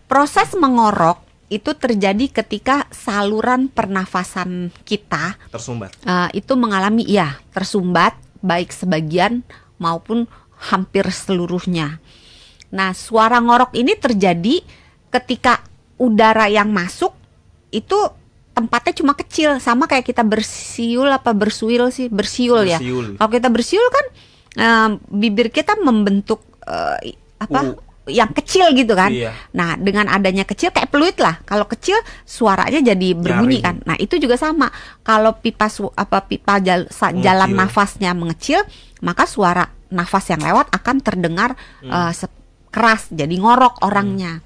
Proses mengorok itu terjadi ketika saluran pernafasan kita Tersumbat. itu mengalami tersumbat, baik sebagian maupun hampir seluruhnya. Nah, suara ngorok ini terjadi ketika udara yang masuk itu tempatnya cuma kecil, sama kayak kita bersiul ya. Kalau kita bersiul kan bibir kita membentuk yang kecil gitu kan. Iya. Nah, dengan adanya kecil kayak peluit lah. Kalau kecil suaranya jadi berbunyi kan. Nah, itu juga sama. Kalau jalan nafasnya mengecil, maka suara nafas yang lewat akan terdengar keras, jadi ngorok orangnya.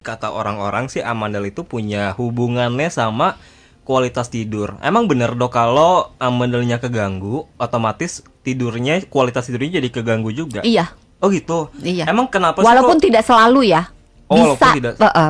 Kata orang-orang sih amandel itu punya hubungannya sama kualitas tidur. Emang bener dok, kalau amandelnya keganggu, otomatis kualitas tidurnya jadi keganggu juga? Iya. Oh gitu? Iya. Emang kenapa sih? Walaupun tidak selalu ya.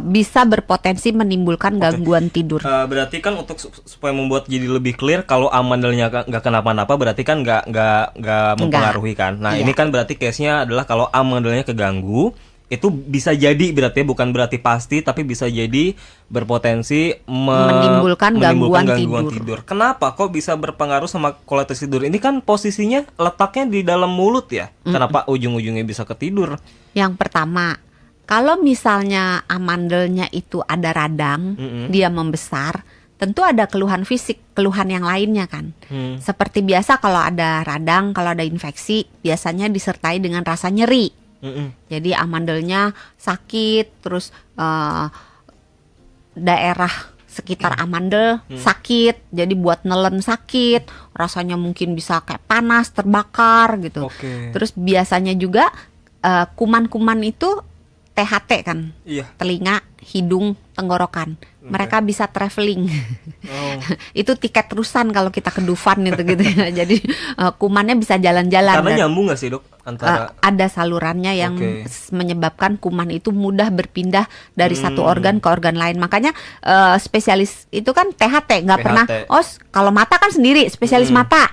Bisa berpotensi menimbulkan gangguan tidur. Berarti kan untuk supaya membuat jadi lebih clear, kalau amandelnya nggak kenapa-napa, berarti kan nggak mempengaruhi kan? Nah ini kan berarti case-nya adalah kalau amandelnya keganggu, itu bisa jadi berarti bukan berarti pasti, tapi bisa jadi berpotensi menimbulkan gangguan tidur. Kenapa kok bisa berpengaruh sama kualitas tidur? Ini kan posisinya letaknya di dalam mulut ya. Kenapa ujung-ujungnya bisa ketidur? Yang pertama, kalau misalnya amandelnya itu ada radang, dia membesar, tentu ada keluhan fisik, keluhan yang lainnya kan. Seperti biasa kalau ada radang, kalau ada infeksi, biasanya disertai dengan rasa nyeri. Jadi amandelnya sakit, terus daerah sekitar amandel sakit, jadi buat nelen sakit, rasanya mungkin bisa kayak panas, terbakar gitu. Terus biasanya juga kuman-kuman itu THT kan, telinga, hidung, tenggorokan. Mereka bisa traveling. Itu tiket terusan kalau kita ke Dufan itu gitu ya. Jadi kumannya bisa jalan-jalan. Karena nyambung nggak sih dok antara ada salurannya yang menyebabkan kuman itu mudah berpindah dari satu organ ke organ lain. Makanya spesialis itu kan THT, nggak pernah. Kalau mata kan sendiri spesialis mata,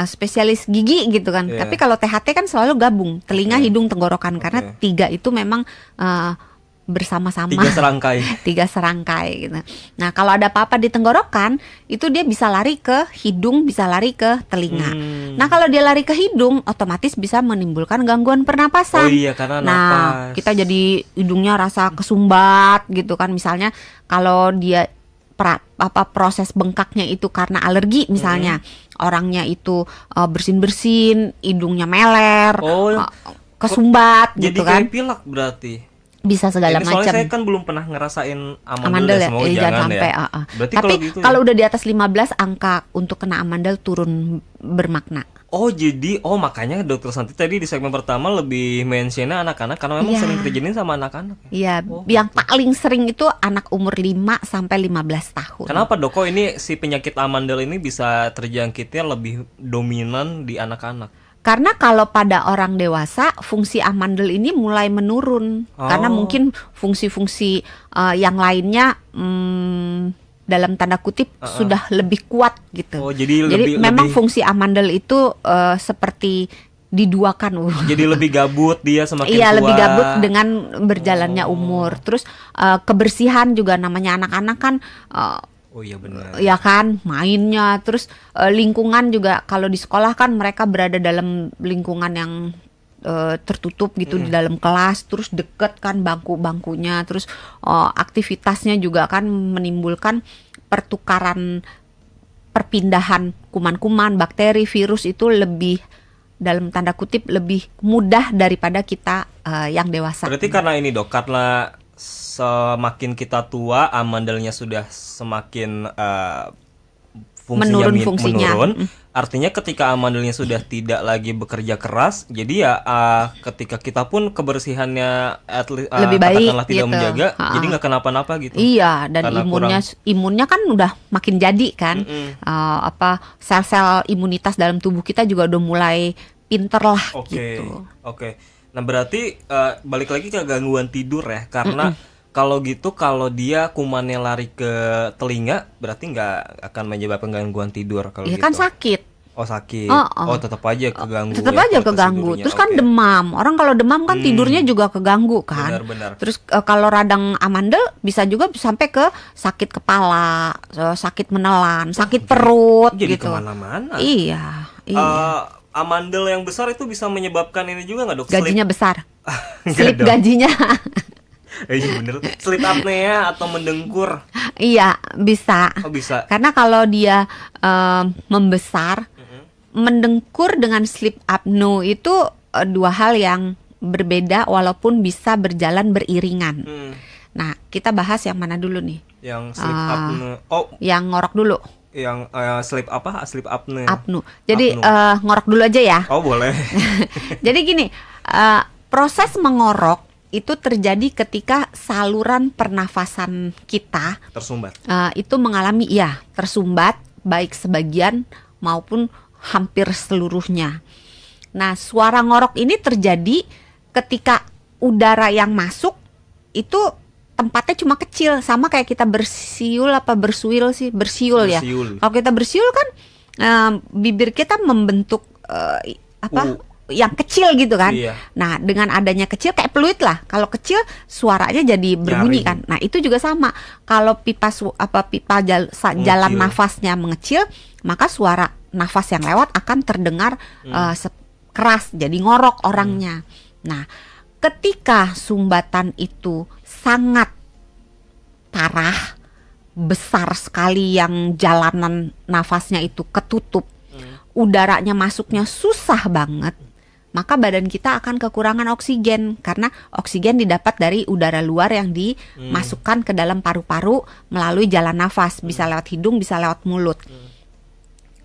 spesialis gigi gitu kan. Tapi kalau THT kan selalu gabung, telinga, hidung, tenggorokan, karena tiga itu memang bersama-sama, tiga serangkai gitu. Nah kalau ada apa-apa di tenggorokan, itu dia bisa lari ke hidung, bisa lari ke telinga. Nah kalau dia lari ke hidung, otomatis bisa menimbulkan gangguan pernapasan. Karena napas. Kita jadi hidungnya rasa kesumbat gitu kan. Misalnya kalau dia proses bengkaknya itu karena alergi misalnya, orangnya itu bersin-bersin, hidungnya meler, kesumbat jadi gitu kan. Jadi kayak pilek berarti. Bisa segala macam. Soalnya saya kan belum pernah ngerasain amandel ya. Jangan sampai. Berarti tapi kalau ya? udah di atas 15, angka untuk kena amandel turun bermakna. Makanya Dokter Santi tadi di segmen pertama lebih mentionnya anak-anak, karena memang sering terjadi sama anak-anak. Iya, yang paling sering itu anak umur 5 sampai 15 tahun. Kenapa dok? Kok ini si penyakit amandel ini bisa terjangkitnya lebih dominan di anak-anak? Karena kalau pada orang dewasa, fungsi amandel ini mulai menurun. Karena mungkin fungsi-fungsi yang lainnya dalam tanda kutip sudah lebih kuat gitu. Jadi memang fungsi amandel itu seperti diduakan. Jadi lebih gabut dia semakin tua. Iya, lebih gabut dengan berjalannya umur. Terus kebersihan juga, namanya anak-anak kan benar. Ya kan, mainnya. Terus lingkungan juga, kalau di sekolah kan mereka berada dalam lingkungan yang tertutup gitu, di dalam kelas, terus deket kan bangku-bangkunya, terus aktivitasnya juga kan menimbulkan perpindahan kuman-kuman, bakteri, virus itu lebih, dalam tanda kutip, lebih mudah daripada kita yang dewasa. Berarti karena ini dok, karena semakin kita tua, amandelnya sudah semakin fungsinya menurun. Artinya ketika amandelnya sudah tidak lagi bekerja keras, jadi ya ketika kita pun kebersihannya lebih baik katakanlah tidak menjaga, jadi nggak kenapa-napa gitu. Iya, dan imunnya kan udah makin jadi kan. Sel-sel imunitas dalam tubuh kita juga udah mulai pinter lah gitu. Nah berarti balik lagi ke gangguan tidur ya, karena kalau gitu, kalau dia kumannya lari ke telinga, berarti nggak akan menyebabkan gangguan tidur kalau gitu. Kan sakit. Oh sakit. Oh, tetap aja keganggu. Tetap ya, aja kualitas keganggu. tidurnya. Terus kan demam. Orang kalau demam kan tidurnya juga keganggu kan. Benar. Terus kalau radang amandel bisa juga sampai ke sakit kepala, sakit menelan, sakit perut Jadi gitu. kemana-mana. Iya. Amandel yang besar itu bisa menyebabkan ini juga nggak, Dok? Gajinya besar. Nggak, Slip Dok. gajinya. Iya bener. Sleep apnea atau mendengkur. Iya, bisa. Oh bisa. Karena kalau dia membesar, mendengkur dengan sleep apnea itu dua hal yang berbeda walaupun bisa berjalan beriringan. Nah, kita bahas yang mana dulu nih? Yang sleep apnea. Oh, yang ngorok dulu. Yang sleep apa? Sleep apnea. Apnea. Jadi ngorok dulu aja ya. Oh, boleh. Jadi gini, proses mengorok itu terjadi ketika saluran pernafasan kita Tersumbat. itu mengalami tersumbat baik sebagian maupun hampir seluruhnya. Nah, suara ngorok ini terjadi ketika udara yang masuk itu tempatnya cuma kecil, sama kayak kita bersiul ya. Kalau kita bersiul kan bibir kita membentuk yang kecil gitu kan. Iya. Nah, dengan adanya kecil kayak peluit lah. Kalau kecil suaranya jadi berbunyi kan. Nah, itu juga sama. Kalau jalan nafasnya mengecil, maka suara nafas yang lewat akan terdengar keras, jadi ngorok orangnya. Nah, ketika sumbatan itu sangat parah, besar sekali yang jalanan nafasnya itu ketutup, udaranya masuknya susah banget, maka badan kita akan kekurangan oksigen karena oksigen didapat dari udara luar yang dimasukkan ke dalam paru-paru melalui jalan nafas, bisa lewat hidung, bisa lewat mulut.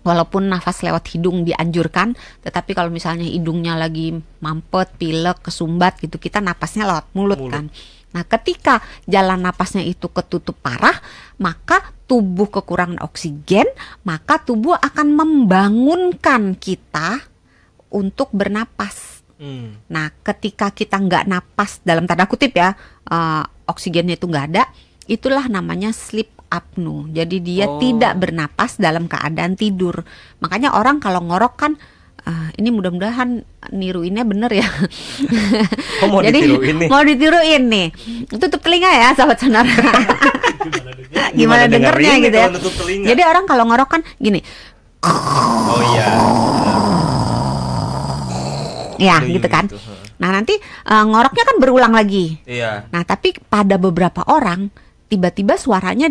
Walaupun nafas lewat hidung dianjurkan, tetapi kalau misalnya hidungnya lagi mampet, pilek, kesumbat gitu, kita napasnya lewat mulut kan. Nah, ketika jalan napasnya itu ketutup parah, maka tubuh kekurangan oksigen, maka tubuh akan membangunkan kita untuk bernapas. Nah, ketika kita nggak napas, dalam tanda kutip ya, oksigennya itu nggak ada, itulah namanya sleep apnea. Jadi dia tidak bernapas dalam keadaan tidur. Makanya orang kalau ngorok kan, ini mudah-mudahan niruinnya bener ya. Mau Jadi ditiruin nih? mau ditiruin nih. Tutup telinga ya, sahabat sonar. Gimana dengernya gitu ya. Jadi orang kalau ngorok kan gini. Oh iya. Ya gitu kan. Nah, nanti ngoroknya kan berulang lagi. Iya. Nah, tapi pada beberapa orang tiba-tiba suaranya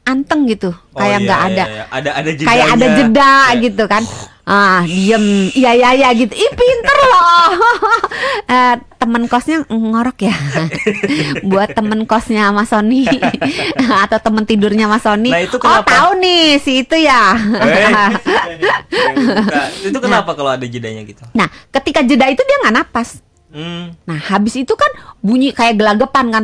anteng gitu, kayak nggak ada. Ada jedanya. Kayak ada jeda gitu kan. Diem, iya gitu. Ih, pinter loh. Temen kosnya ngorok ya. Buat temen kosnya Mas Sony atau temen tidurnya Mas Sony. Nah, itu kenapa? Tahu nih si itu ya. Itu kenapa kalau ada jedanya gitu? Nah, ketika jeda itu dia nggak napas. Nah, habis itu kan bunyi kayak gelagapan kan,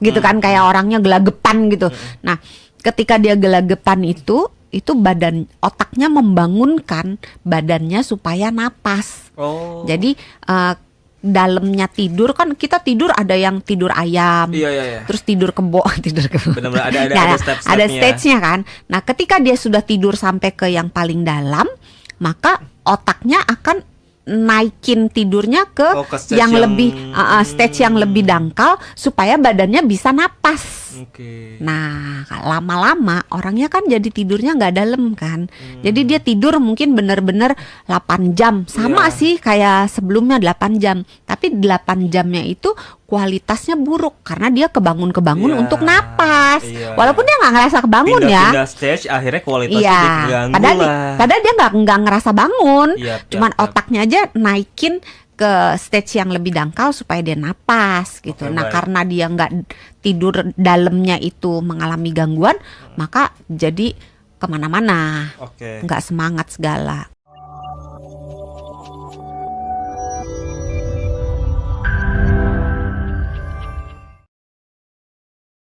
gitu kan, kayak orangnya gelagapan gitu. Nah, ketika dia gelagapan itu badan otaknya membangunkan badannya supaya napas. Jadi dalamnya tidur kan, kita tidur ada yang tidur ayam, terus tidur kebo. Benar-benar ada step-stepnya. Ada stage-nya kan. Nah, ketika dia sudah tidur sampai ke yang paling dalam, maka otaknya akan naikin tidurnya ke yang lebih stage yang lebih dangkal supaya badannya bisa napas. Nah, lama-lama orangnya kan jadi tidurnya nggak dalam kan. Jadi dia tidur mungkin bener-bener 8 jam. Sama sih kayak sebelumnya 8 jam. Tapi 8 jamnya itu kualitasnya buruk karena dia kebangun untuk napas. Walaupun dia nggak ngerasa kebangun pindah stage, akhirnya kualitasnya diganggu padahal dia nggak ngerasa bangun. Cuman otaknya aja naikin ke stage yang lebih dangkal supaya dia napas gitu. Nah, karena dia nggak tidur dalamnya itu mengalami gangguan, maka jadi kemana-mana, nggak semangat segala.